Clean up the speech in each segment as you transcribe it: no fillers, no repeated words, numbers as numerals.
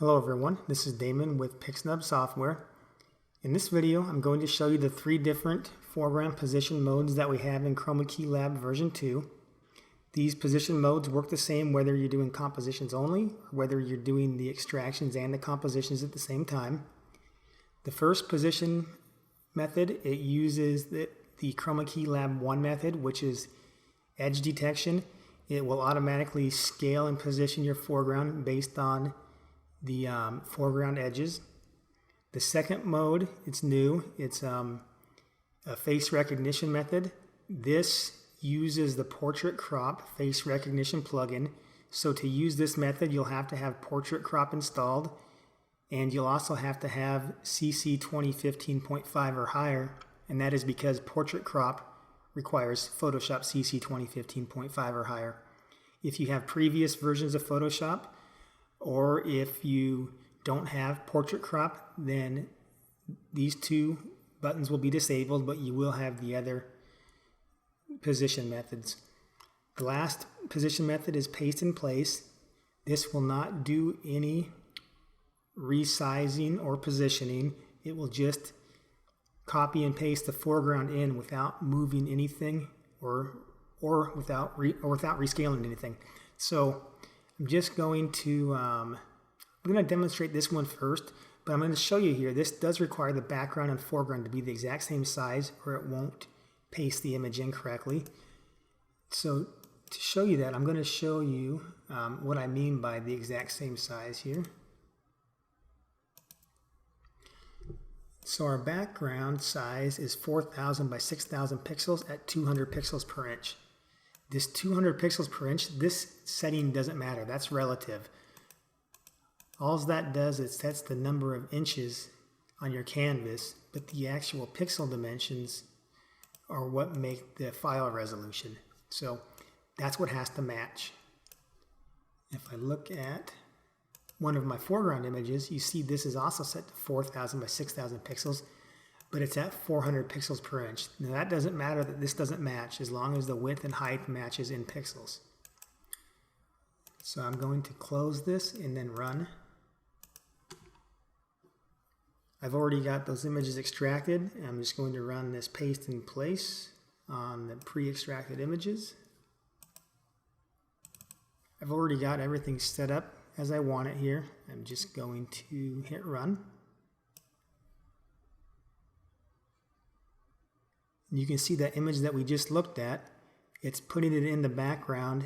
Hello everyone, this is Damon with PixNub Software. In this video I'm going to show you the three different foreground position modes that we have in Chroma Key Lab version 2. These position modes work the same whether you're doing compositions only or whether you're doing the extractions and the compositions at the same time. The first position method, it uses the Chroma Key Lab 1 method, which is edge detection. It will automatically scale and position your foreground based on the foreground edges. The second mode, it's new. It's a face recognition method. This uses the portrait crop face recognition plugin. So to use this method, you'll have to have portrait crop installed, and you'll also have to have CC 2015.5 or higher, and that is because portrait crop requires Photoshop CC 2015.5 or higher. If you have previous versions of Photoshop, or if you don't have portrait crop, then these two buttons will be disabled, but you will have the other position methods. The last position method is paste in place. This will not do any resizing or positioning. It will just copy and paste the foreground in without moving anything or without rescaling anything. So I'm just going to demonstrate this one first, but I'm going to show you here. This does require the background and foreground to be the exact same size, or it won't paste the image in correctly. So to show you that, I'm going to show you what I mean by the exact same size here. So our background size is 4,000 by 6,000 pixels at 200 pixels per inch. This 200 pixels per inch, this setting doesn't matter. That's relative. All that does is sets the number of inches on your canvas, but the actual pixel dimensions are what make the file resolution. So that's what has to match. If I look at one of my foreground images, you see this is also set to 4,000 by 6,000 pixels, but it's at 400 pixels per inch. Now that doesn't matter that this doesn't match as long as the width and height matches in pixels. So I'm going to close this and then run. I've already got those images extracted. I'm just going to run this paste in place on the pre-extracted images. I've already got everything set up as I want it here. I'm just going to hit run. You can see that image that we just looked at. It's putting it in the background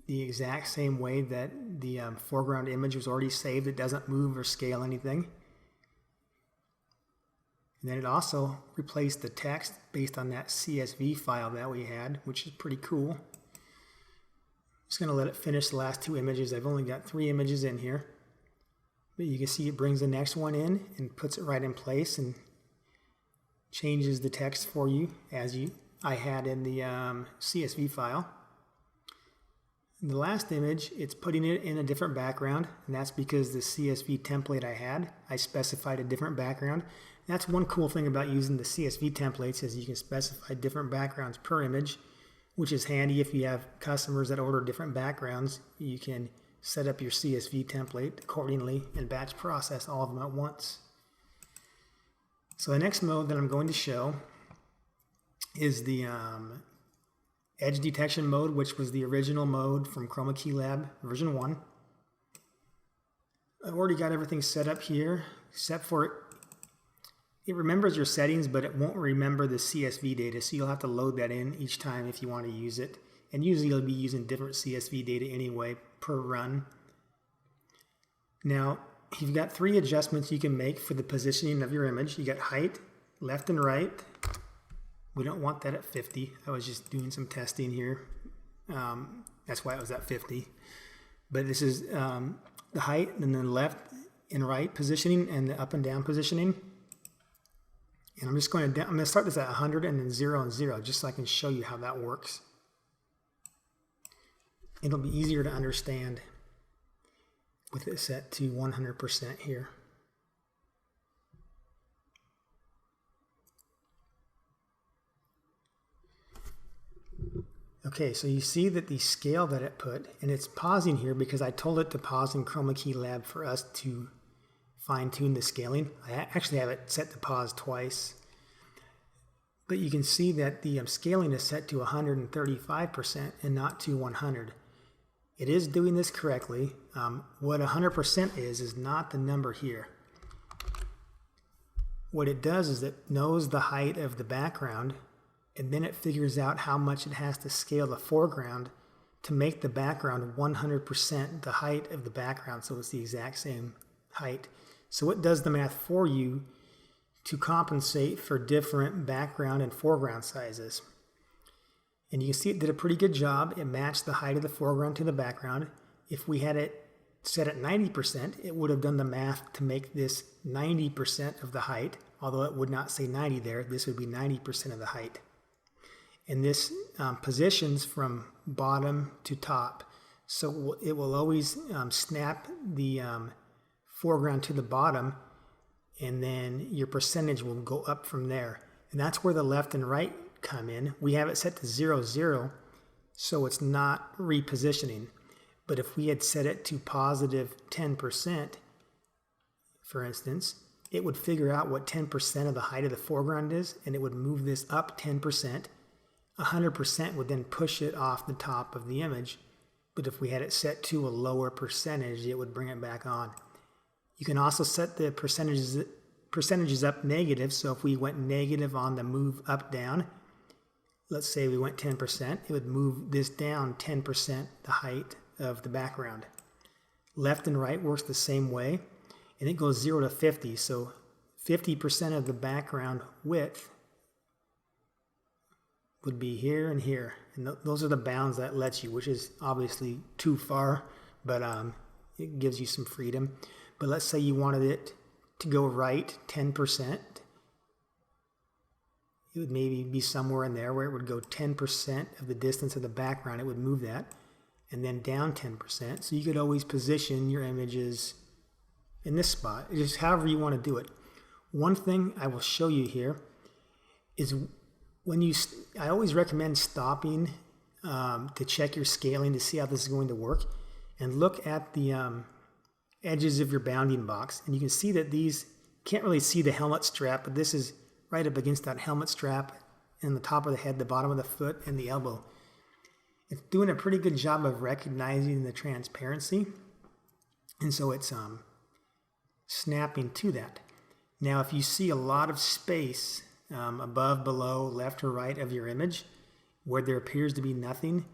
the exact same way that the foreground image was already saved. It doesn't move or scale anything. And then it also replaced the text based on that CSV file that we had, which is pretty cool. Just going to let it finish the last two images. I've only got 3 images in here. But you can see it brings the next one in and puts it right in place and changes the text for you as I had in the CSV file. In the last image, it's putting it in a different background, and that's because the CSV template I specified a different background. That's one cool thing about using the CSV templates is you can specify different backgrounds per image, which is handy if you have customers that order different backgrounds. You can set up your CSV template accordingly and batch process all of them at once. So the next mode that I'm going to show is the edge detection mode, which was the original mode from Chroma Key Lab version 1. I've already got everything set up here, except for it remembers your settings, but it won't remember the CSV data, so you'll have to load that in each time if you want to use it. And usually you'll be using different CSV data anyway per run. Now, you've got 3 adjustments you can make for the positioning of your image. You got height, left and right. We don't want that at 50. I was just doing some testing here. That's why it was at 50. But this is the height, and then left and right positioning, and the up and down positioning. And I'm going to start this at 100 and then 0 and 0, just so I can show you how that works. It'll be easier to understand with it set to 100% here. Okay, so you see that the scale that it put, and it's pausing here because I told it to pause in Chroma Key Lab for us to fine-tune the scaling. I actually have it set to pause twice. But you can see that the scaling is set to 135% and not to 100. It is doing this correctly. What 100% is not the number here. What it does is it knows the height of the background, and then it figures out how much it has to scale the foreground to make the background 100% the height of the background, so it's the exact same height. So it does the math for you to compensate for different background and foreground sizes. And you can see it did a pretty good job. It matched the height of the foreground to the background. If we had it set at 90%, it would have done the math to make this 90% of the height, although it would not say 90 there. This would be 90% of the height. And this positions from bottom to top. So it will always snap the foreground to the bottom, and then your percentage will go up from there. And that's where the left and right come in. We have it set to 0, 0, so it's not repositioning. But if we had set it to positive 10%, for instance, it would figure out what 10% of the height of the foreground is, and it would move this up 10%. 100% would then push it off the top of the image. But if we had it set to a lower percentage, it would bring it back on. You can also set the percentages up negative. So if we went negative on the move up down, let's say we went 10%, it would move this down 10% the height of the background. Left and right works the same way, and it goes 0 to 50. So 50% of the background width would be here and here. And those are the bounds that lets you, which is obviously too far, but it gives you some freedom. But let's say you wanted it to go right 10%. It would maybe be somewhere in there where it would go 10% of the distance of the background. It would move that, and then down 10%. So you could always position your images in this spot, just however you want to do it. One thing I will show you here is I always recommend stopping to check your scaling to see how this is going to work, and look at the edges of your bounding box. And you can see that these, can't really see the helmet strap, but this is right up against that helmet strap and the top of the head, the bottom of the foot, and the elbow. It's doing a pretty good job of recognizing the transparency, and so it's snapping to that. Now if you see a lot of space above, below, left or right of your image where there appears to be nothing,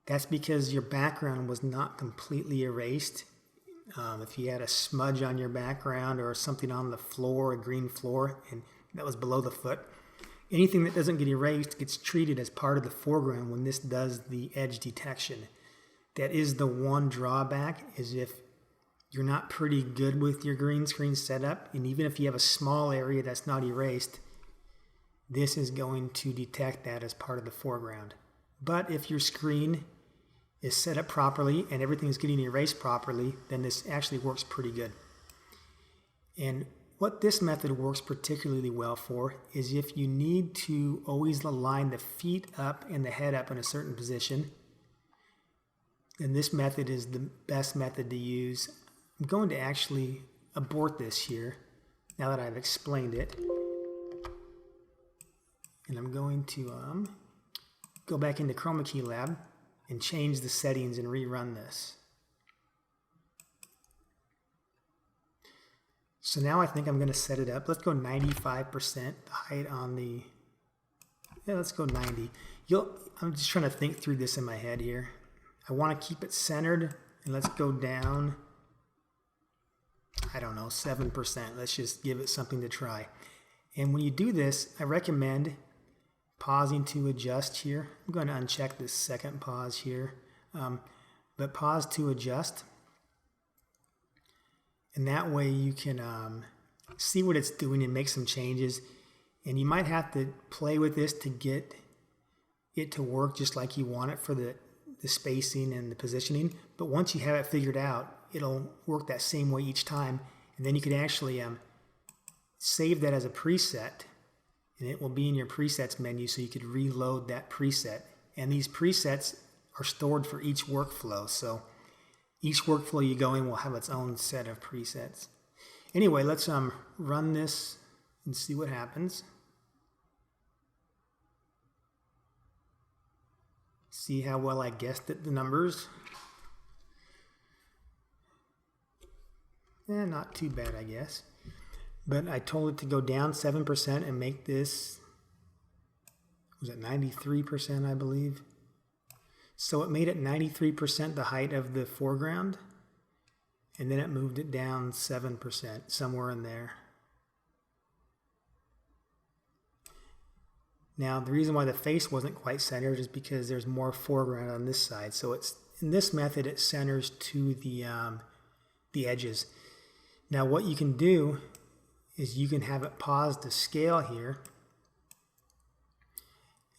that's because your background was not completely erased. If you had a smudge on your background or something on the floor, a green floor, and that was below the foot, anything that doesn't get erased gets treated as part of the foreground when this does the edge detection. That is the one drawback, is if you're not pretty good with your green screen setup, and even if you have a small area that's not erased, this is going to detect that as part of the foreground. But if your screen is set up properly and everything is getting erased properly, then this actually works pretty good. And what this method works particularly well for is if you need to always align the feet up and the head up in a certain position, then this method is the best method to use. I'm going to actually abort this here now that I've explained it. And I'm going to go back into Chroma Key Lab and change the settings and rerun this. So now I think I'm going to set it up. Let's go 95%, the height on the, let's go 90. I'm just trying to think through this in my head here. I want to keep it centered, and let's go down, I don't know, 7%. Let's just give it something to try. And when you do this, I recommend pausing to adjust here. I'm going to uncheck this second pause here, but pause to adjust. And that way you can see what it's doing and make some changes. And you might have to play with this to get it to work just like you want it for the spacing and the positioning. But once you have it figured out, it'll work that same way each time. And then you can actually save that as a preset, and it will be in your presets menu, so you could reload that preset And these presets are stored for each workflow. So each workflow you go in will have its own set of presets. Anyway, let's run this and see what happens. See how well I guessed at the numbers. Not too bad, I guess. But I told it to go down 7% and make this, was it 93%, I believe? So it made it 93% the height of the foreground, and then it moved it down 7%, somewhere in there. Now, the reason why the face wasn't quite centered is because there's more foreground on this side. So it's, in this method, it centers to the edges. Now, what you can do is you can have it pause to scale here,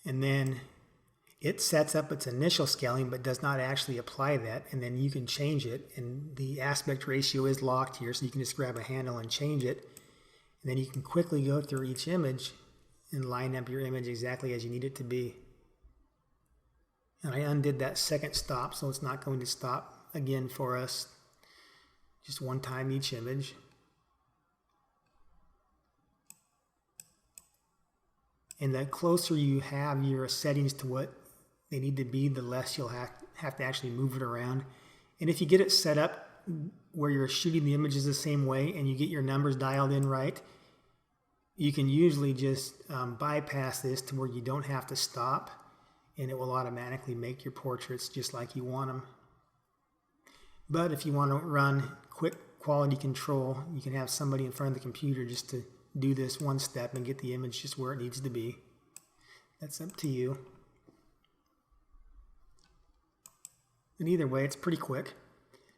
and then it sets up its initial scaling but does not actually apply that, and then you can change it, and the aspect ratio is locked here, so you can just grab a handle and change it, and then you can quickly go through each image and line up your image exactly as you need it to be. And I undid that second stop, so it's not going to stop again for us, just one time each image. And the closer you have your settings to what they need to be, the less you'll have to actually move it around. And if you get it set up where you're shooting the images the same way and you get your numbers dialed in right, you can usually just bypass this to where you don't have to stop, and it will automatically make your portraits just like you want them. But if you want to run quick quality control, you can have somebody in front of the computer just to do this one step and get the image just where it needs to be. That's up to you. And either way, it's pretty quick.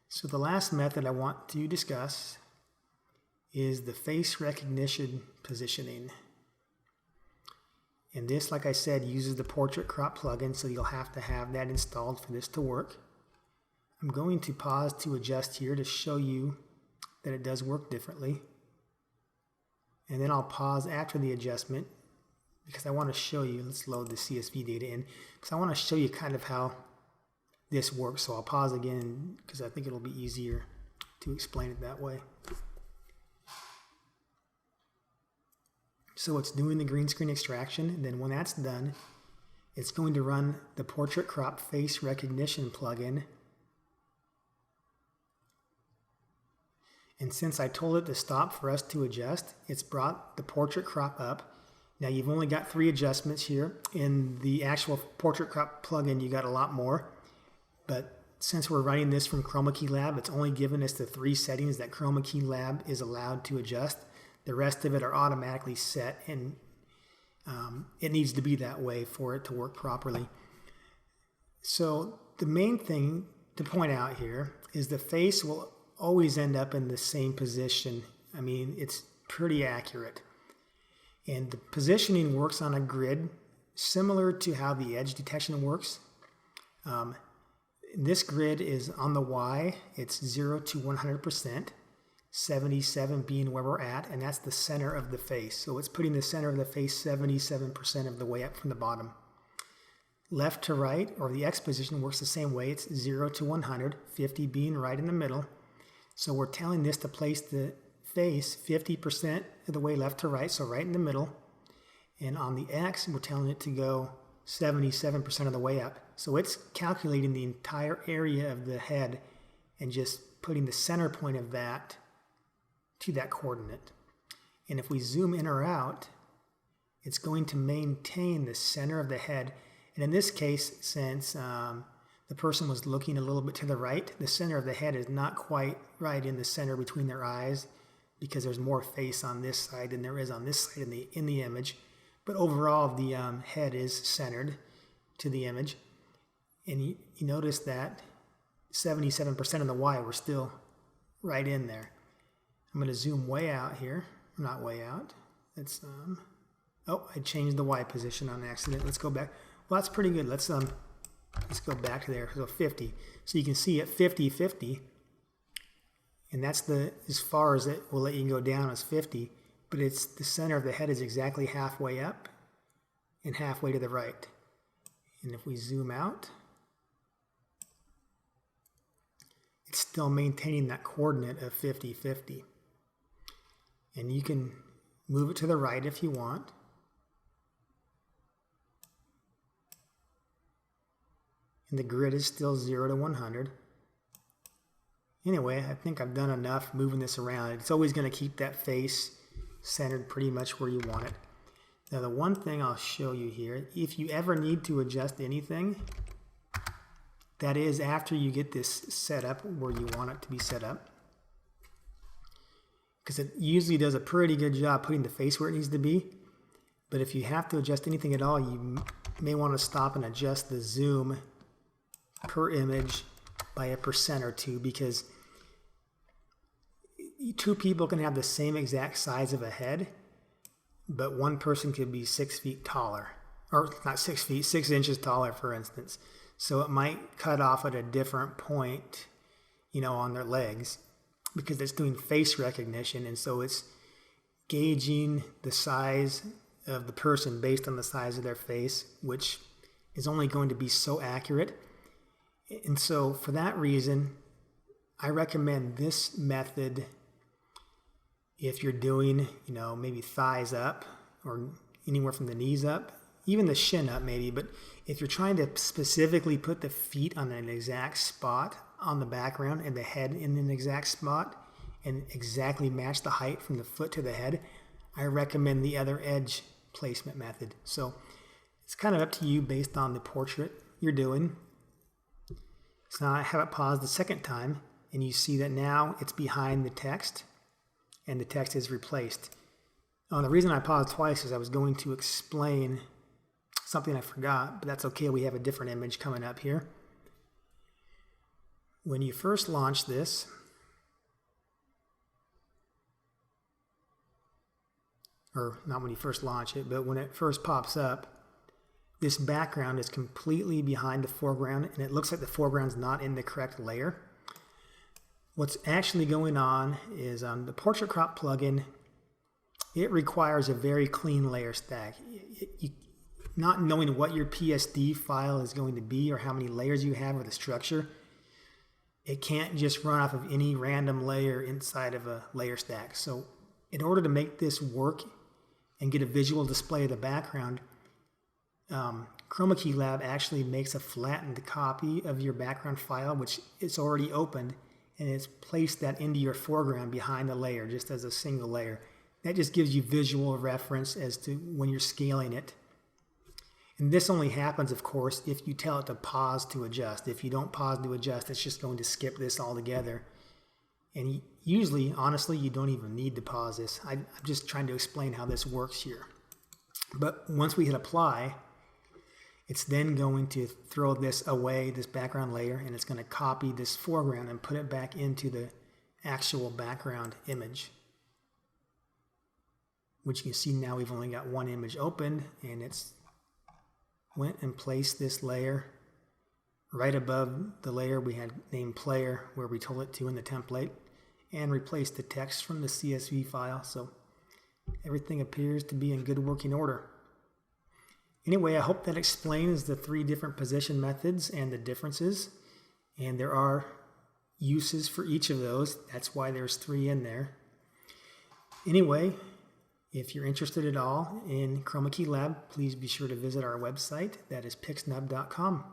So the last method I want to discuss is the face recognition positioning. And this, like I said, uses the portrait crop plugin, so you'll have to have that installed for this to work. I'm going to pause to adjust here to show you that it does work differently. And then I'll pause after the adjustment because I want to show you, let's load the CSV data in, because I want to show you kind of how this works. So I'll pause again because I think it'll be easier to explain it that way. So it's doing the green screen extraction, and then when that's done, it's going to run the Portrait Crop Face Recognition plugin. And since I told it to stop for us to adjust, it's brought the portrait crop up. Now you've only got 3 adjustments here. In the actual Portrait Crop plugin, you got a lot more. But since we're running this from Chroma Key Lab, it's only given us the 3 settings that Chroma Key Lab is allowed to adjust. The rest of it are automatically set, and it needs to be that way for it to work properly. So the main thing to point out here is the face will always end up in the same position. I mean, it's pretty accurate. And the positioning works on a grid similar to how the edge detection works. This grid is on the Y. It's 0 to 100%, 77 being where we're at, and that's the center of the face. So it's putting the center of the face 77% of the way up from the bottom. Left to right, or the X position, works the same way. It's 0 to 100, 50 being right in the middle. So we're telling this to place the face 50% of the way left to right, so right in the middle. And on the X, we're telling it to go 77% of the way up. So it's calculating the entire area of the head and just putting the center point of that to that coordinate. And if we zoom in or out, it's going to maintain the center of the head. And in this case, since the person was looking a little bit to the right, the center of the head is not quite right in the center between their eyes, because there's more face on this side than there is on this side in the image. But overall, the head is centered to the image. And you notice that 77% of the Y, we're still right in there. I'm going to zoom way out here. Not way out. It's oh, I changed the Y position on accident. Let's go back. Well, that's pretty good. Let's go back to there. So 50. So you can see at 50, 50. And that's as far as it will let you go down is 50. But it's the center of the head is exactly halfway up and halfway to the right. And if we zoom out, it's still maintaining that coordinate of 50, 50. And you can move it to the right if you want. And the grid is still 0 to 100. Anyway, I think I've done enough moving this around. It's always going to keep that face centered pretty much where you want it. Now the one thing I'll show you here, if you ever need to adjust anything, that is after you get this set up where you want it to be set up. Because it usually does a pretty good job putting the face where it needs to be. But if you have to adjust anything at all, you may want to stop and adjust the zoom per image by 1% or 2, because two people can have the same exact size of a head, but one person could be 6 feet taller, or not 6 feet, 6 inches taller, for instance. So it might cut off at a different point, you know, on their legs, because it's doing face recognition, and so it's gauging the size of the person based on the size of their face, which is only going to be so accurate. And so for that reason, I recommend this method if you're doing, you know, maybe thighs up or anywhere from the knees up, even the shin up maybe. But if you're trying to specifically put the feet on an exact spot on the background and the head in an exact spot and exactly match the height from the foot to the head, I recommend the other edge placement method. So it's kind of up to you based on the portrait you're doing. So now I have it paused the second time, and you see that now it's behind the text, and the text is replaced. The reason I paused twice is I was going to explain something I forgot, but that's okay. We have a different image coming up here. When you first launch this, or not when you first launch it, but when it first pops up, this background is completely behind the foreground, and it looks like the foreground's not in the correct layer. What's actually going on is on the Portrait Crop plugin, it requires a very clean layer stack. Not knowing what your PSD file is going to be or how many layers you have or the structure, it can't just run off of any random layer inside of a layer stack. So in order to make this work and get a visual display of the background, Chroma Key Lab actually makes a flattened copy of your background file, which it's already opened, and it's placed that into your foreground behind the layer, just as a single layer. That just gives you visual reference as to when you're scaling it. And this only happens, of course, if you tell it to pause to adjust. If you don't pause to adjust, it's just going to skip this altogether. And usually, honestly, you don't even need to pause this. I'm just trying to explain how this works here. But once we hit apply, it's then going to throw this away, this background layer, and it's going to copy this foreground and put it back into the actual background image. Which you can see now we've only got one image opened, and it's went and placed this layer right above the layer we had named player, where we told it to in the template, and replaced the text from the CSV file. So everything appears to be in good working order. Anyway, I hope that explains the 3 different position methods and the differences. And there are uses for each of those. That's why there's 3 in there. Anyway, if you're interested at all in Chroma Key Lab, please be sure to visit our website. That is pixnub.com.